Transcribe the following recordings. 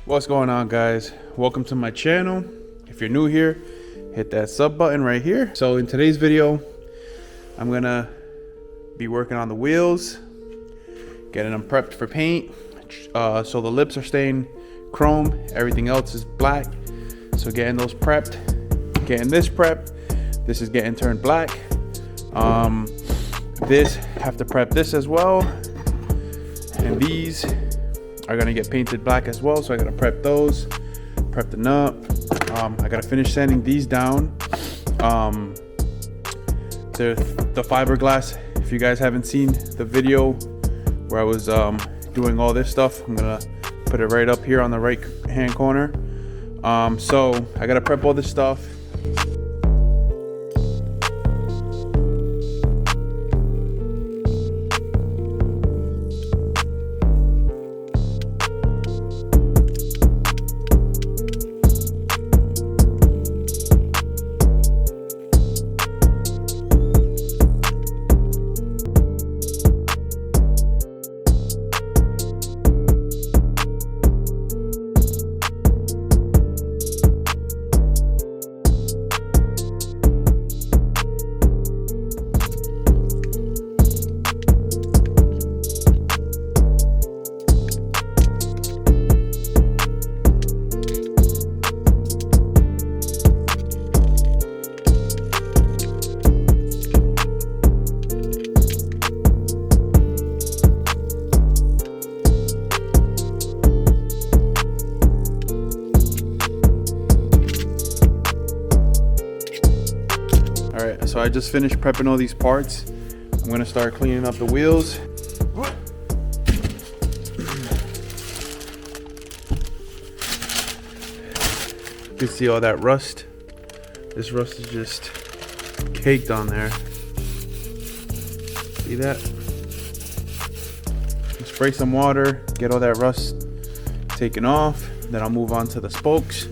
What's going on, guys? Welcome to my channel. If you're new here, hit that sub button right here. So in today's video, I'm gonna be working on the wheels, getting them prepped for paint. So the lips are staying chrome, everything else is black. So getting those prepped, getting this prepped. This is getting turned black. This, have to prep this as well. And these are gonna get painted black as well, so I gotta prep those, prep the nut. I gotta finish sanding these down. The fiberglass, if you guys haven't seen the video where I was doing all this stuff, I'm gonna put it right up here on the right hand corner. So I gotta prep all this stuff. Alright, so I just finished prepping all these parts. I'm gonna start cleaning up the wheels. You can see all that rust. This rust is just caked on there. See that? Spray some water, get all that rust taken off. Then I'll move on to the spokes.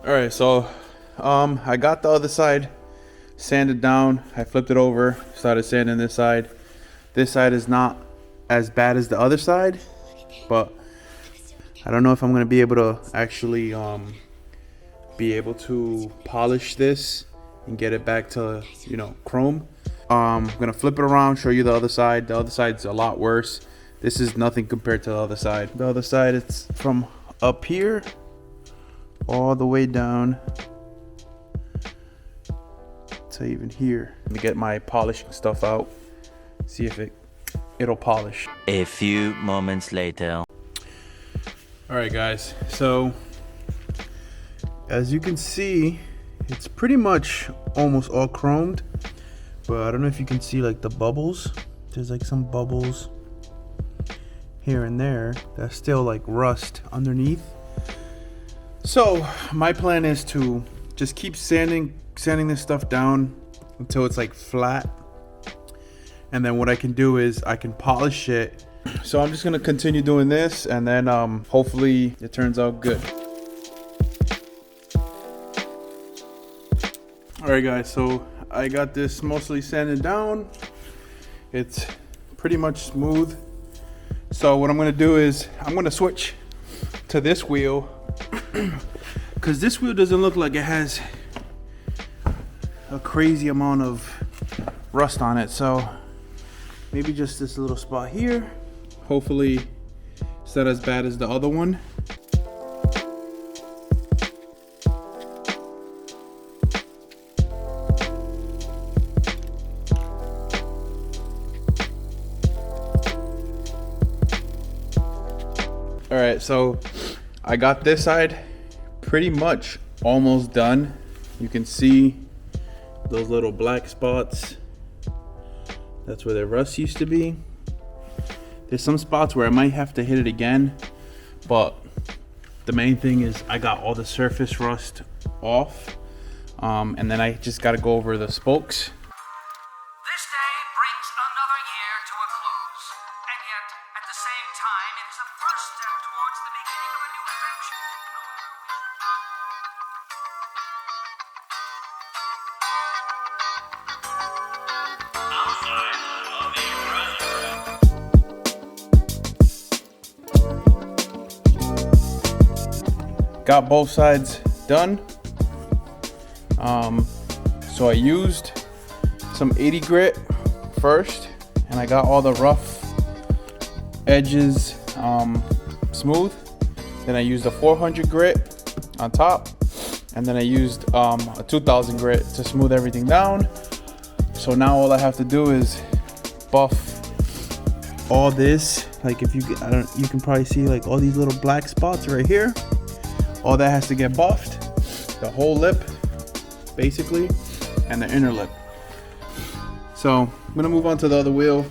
Alright, so I got the other side sanded down. I flipped it over, started sanding this side. This side is not as bad as the other side, but I don't know if I'm gonna be able to actually polish this and get it back to, you know, chrome. I'm gonna flip it around, show you the other side. The other side's a lot worse. This is nothing compared to the other side. The other side, it's from up here all the way down to even here. Let me get my polishing stuff out, see if it'll polish. A few moments later. All right, guys, so as you can see, it's pretty much almost all chromed, but I don't know if you can see like the bubbles. There's like some bubbles here and there that's still like rust underneath. So my plan is to just keep sanding this stuff down until it's like flat, and then what I can do is I can polish it. So I'm just gonna continue doing this, and then hopefully it turns out good. All right, guys, so I got this mostly sanded down. It's pretty much smooth. So what I'm gonna do is I'm gonna switch to this wheel, because this wheel doesn't look like it has a crazy amount of rust on it. So maybe just this little spot here. Hopefully it's not as bad as the other one. All right, so I got this side pretty much almost done. You can see those little black spots. That's where the rust used to be. There's some spots where I might have to hit it again, but the main thing is I got all the surface rust off. And then I just got to go over the spokes. This day brings another year to a close, and yet, at the same time, it is the first step towards the beginning of a new adventure. Outside of the present. Got both sides done. So I used some 80 grit first, and I got all the rough edges smooth. Then I used a 400 grit on top, and then I used a 2000 grit to smooth everything down. So now all I have to do is buff all this. Like if you get, you can probably see like all these little black spots right here. All that has to get buffed. The whole lip, basically, and the inner lip. So I'm gonna move on to the other wheel.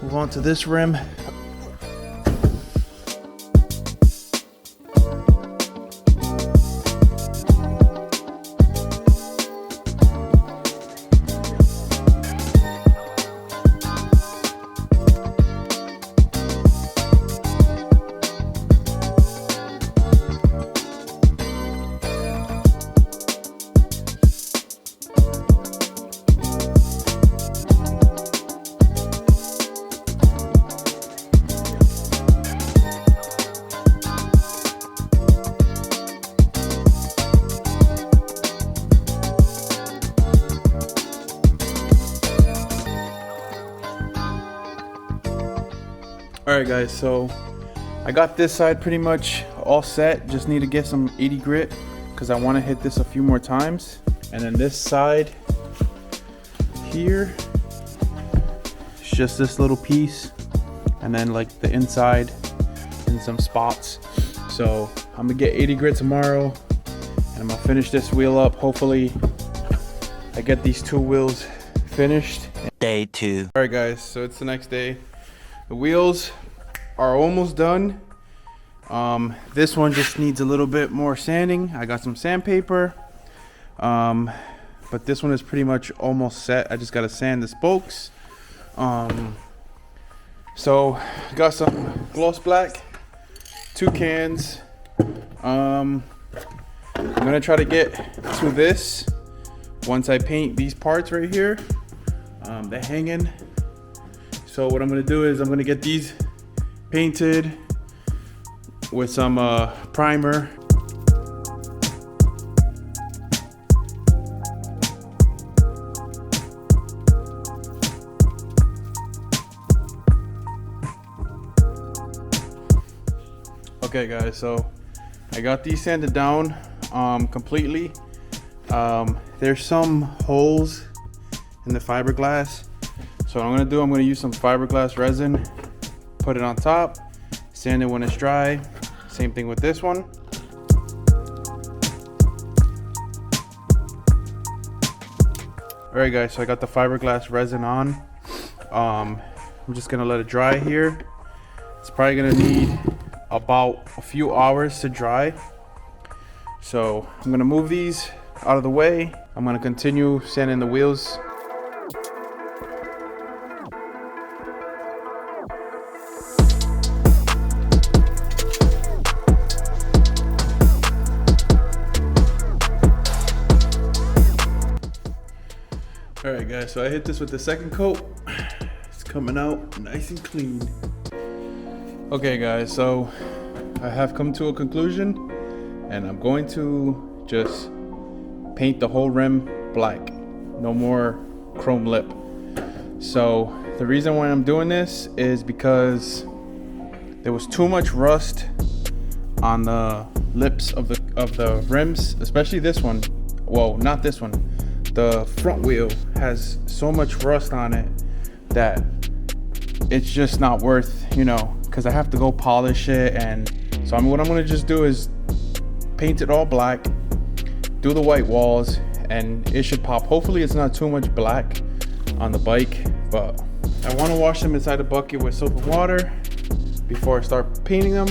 Move on to this rim. Alright guys, so I got this side pretty much all set. Just need to get some 80 grit because I want to hit this a few more times. And then this side here, it's just this little piece, and then like the inside and some spots. So I'm gonna get 80 grit tomorrow, and I'm gonna finish this wheel up. Hopefully I get these two wheels finished. Day 2. Alright guys, so it's the next day. The wheels are almost done. This one just needs a little bit more sanding. I got some sandpaper, but this one is pretty much almost set. I just gotta sand the spokes. So got some gloss black, 2 cans. I'm gonna try to get to this once I paint these parts right here. They're hanging. So what I'm gonna do is I'm gonna get these painted with some primer. Okay guys, so I got these sanded down completely. There's some holes in the fiberglass. So what I'm gonna do, I'm gonna use some fiberglass resin, put it on top, sand it when it's dry. Same thing with this one. All right guys, so I got the fiberglass resin on. I'm just gonna let it dry here. It's probably gonna need about a few hours to dry. So I'm gonna move these out of the way. I'm gonna continue sanding the wheels. All right guys, so I hit this with the second coat. It's coming out nice and clean. Okay guys, so I have come to a conclusion, and I'm going to just paint the whole rim black. No more chrome lip. So the reason why I'm doing this is because there was too much rust on the lips of the rims, especially this one. Well, not this one. The front wheel has so much rust on it that it's just not worth, you know, because I have to go polish it. And so what I'm gonna just do is paint it all black, do the white walls, and it should pop. Hopefully it's not too much black on the bike, but I want to wash them inside the bucket with soap and water before I start painting them.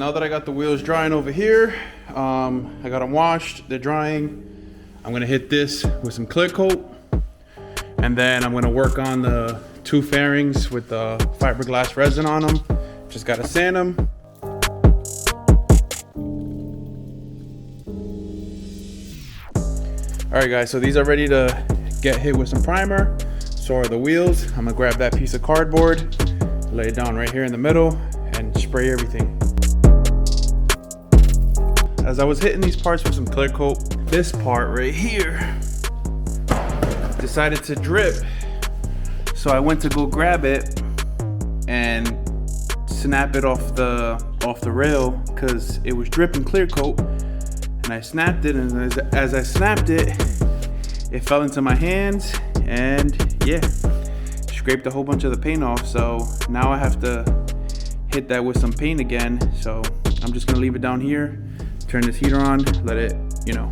now that I got the wheels drying over here, I got them washed, they're drying. I'm gonna hit this with some clear coat, and then I'm gonna work on the 2 fairings with the fiberglass resin on them. Just gotta sand them. All right guys, so these are ready to get hit with some primer. So are the wheels. I'm gonna grab that piece of cardboard, lay it down right here in the middle, and spray everything. As I was hitting these parts with some clear coat, this part right here decided to drip. So I went to go grab it and snap it off the rail because it was dripping clear coat. And I snapped it, and as I snapped it, it fell into my hands, and yeah, scraped a whole bunch of the paint off. So now I have to hit that with some paint again. So I'm just gonna leave it down here, turn this heater on, let it, you know,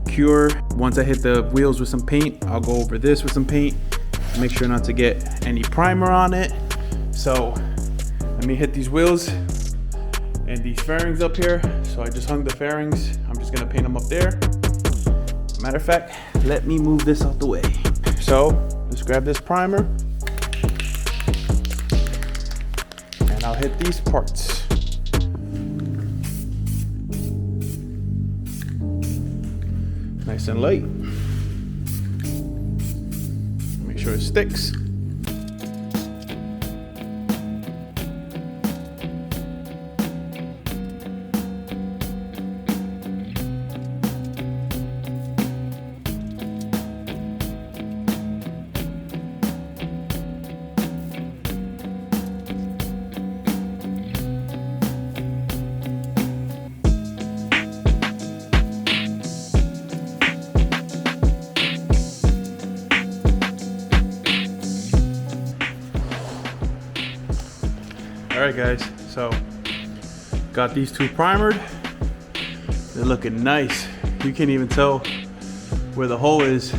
cure. Once I hit the wheels with some paint, I'll go over this with some paint, make sure not to get any primer on it. So let me hit these wheels and these fairings up here. So I just hung the fairings. I'm just gonna paint them up there. Matter of fact, let me move this out the way. So let's grab this primer, and I'll hit these parts. Nice and light. Make sure it sticks. All right guys, so got these 2 primered. They're looking nice. You can't even tell where the hole is,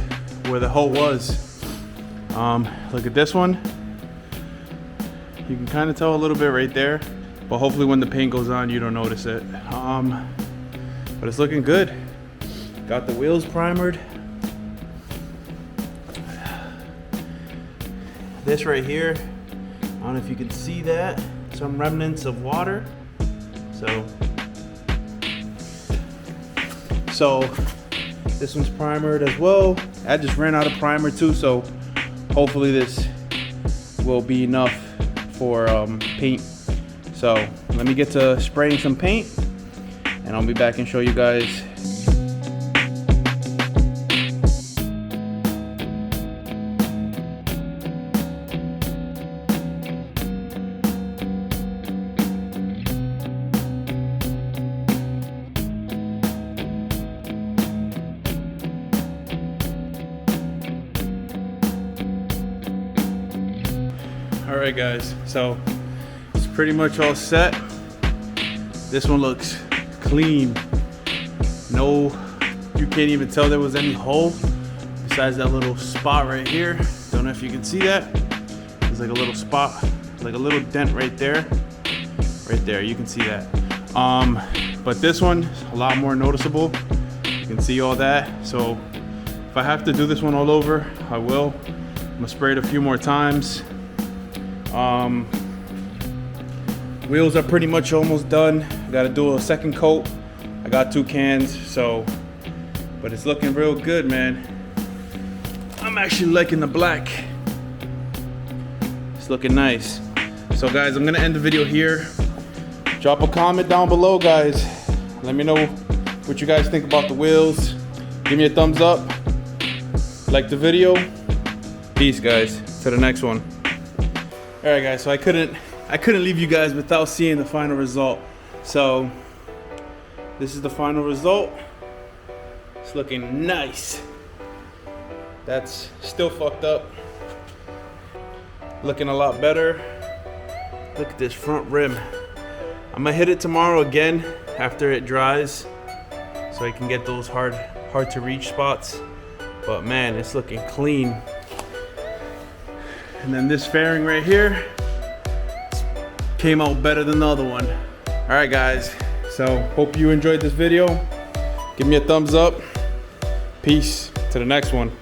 where the hole was. Look at this one. You can kind of tell a little bit right there, but hopefully when the paint goes on, you don't notice it. But it's looking good. Got the wheels primered. This right here, I don't know if you can see that. Some remnants of water. So this one's primered as well. I just ran out of primer too, so hopefully this will be enough for paint. So let me get to spraying some paint, and I'll be back and show you guys. All right guys, so it's pretty much all set. This one looks clean. No, you can't even tell there was any hole besides that little spot right here. Don't know if you can see that. There's like a little spot, like a little dent right there. Right there, you can see that. But this one, a lot more noticeable. You can see all that. So if I have to do this one all over, I will. I'm gonna spray it a few more times. Wheels are pretty much almost done. Got to do a second coat. I got 2 cans, so, but it's looking real good, man. I'm actually liking the black. It's looking nice. So guys, I'm gonna end the video here. Drop a comment down below, guys. Let me know what you guys think about the wheels. Give me a thumbs up. Like the video. Peace, guys. To the next one. All right guys, so I couldn't leave you guys without seeing the final result. So this is the final result. It's looking nice. That's still fucked up. Looking a lot better. Look at this front rim. I'm gonna hit it tomorrow again after it dries, so I can get those hard to reach spots. But man, it's looking clean. And then this fairing right here came out better than the other one. All right, guys. So hope you enjoyed this video. Give me a thumbs up. Peace. To the next one.